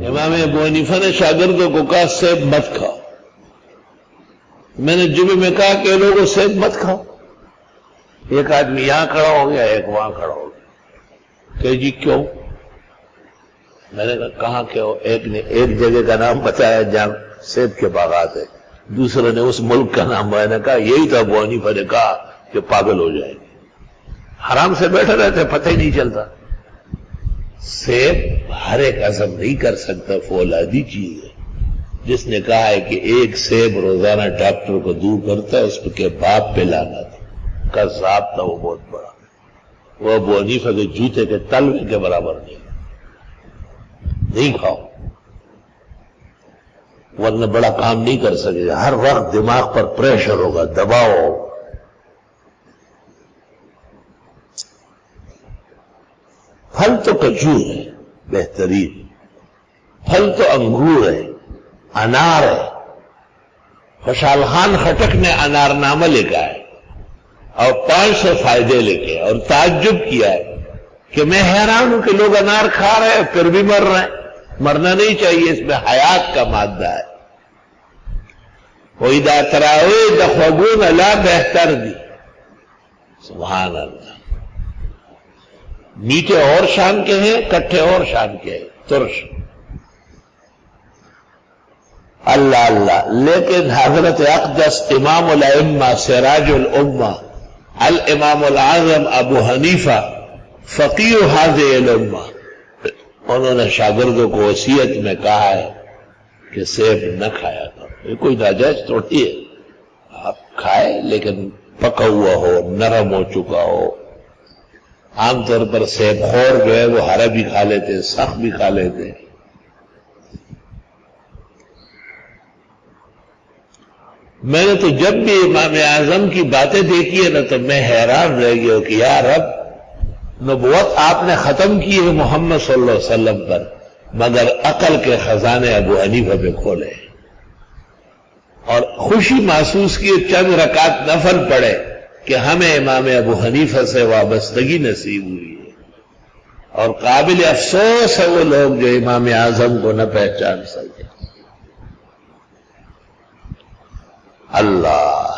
امام ابو حنیفہ نے شاگردوں کو کہا سیب مت کھاؤ. میں نے جمعے میں کہا کہ لوگوں سیب مت کھاؤ. ایک آدمی یہاں کھڑا ہو گیا، ایک وہاں کھڑا ہو گیا. کہ جی کیوں؟ میں نے کہا کہاں کیوں؟ ایک نے ایک جگہ کا نام بتایا جہاں سیب کے باغات ہے، دوسرے نے اس ملک کا نام. میں نے کہا یہی تھا ابو حنیفہ نے کہا کہ پاگل ہو جائے گے. حرام سے بیٹھے رہتے پتہ ہی نہیں چلتا. سیب ہر ایک ہضم نہیں کر سکتا، فولادی چیز ہے. جس نے کہا ہے کہ ایک سیب روزانہ ڈاکٹر کو دور کرتا ہے، اس کے باپ پہ لانا تھا. کذاب تھا وہ بہت بڑا. وہ ابو حنیفہ کے جوتے کے تلوے کے برابر نہیں کھاؤ، ورنہ بڑا کام نہیں کر سکے. ہر وقت دماغ پر پریشر ہوگا، دباؤ. پھل تو کھجور ہے بہترین، پھل تو انگور ہے، انار ہے. خوشحال خان خٹک نے انار نامہ لکھا ہے اور 500 فائدے لکھے اور تعجب کیا ہے کہ میں حیران ہوں کہ لوگ انار کھا رہے ہیں پھر بھی مر رہے ہیں. مرنا نہیں چاہیے، اس میں حیات کا مادہ ہے. وَإِذَا تَرَاوِيدَ خَوْبُونَ لَا بہتر دی. سبحان اللہ. میٹھے اور شان کے ہیں، کٹھے اور شان کے ہیں، ترش. اللہ اللہ. لیکن حضرت اقدس امام الائمہ سراج الامہ الامام العظم ابو حنیفہ فقیہ هذه الامہ، انہوں نے شاگردوں کو وصیت میں کہا ہے کہ سیب نہ کھایا کرو. یہ کوئی ناجائز تھوڑی ہے، آپ کھائے لیکن پکا ہوا ہو، نرم ہو چکا ہو. عام طور پر سیب خور جو ہے وہ ہرا بھی کھا لیتے، سخت بھی کھا لیتے. میں نے تو جب بھی امام اعظم کی باتیں دیکھی ہے نا تو میں حیران رہ گیا کہ یا رب، نبوت آپ نے ختم کی ہے محمد صلی اللہ علیہ وسلم پر، مگر عقل کے خزانے ابو حنیفہ پہ کھولے. اور خوشی محسوس کی چند رکعت نفل پڑے کہ ہمیں امام ابو حنیفہ سے وابستگی نصیب ہوئی ہے. اور قابل افسوس ہے وہ لوگ جو امام اعظم کو نہ پہچان سکے. اللہ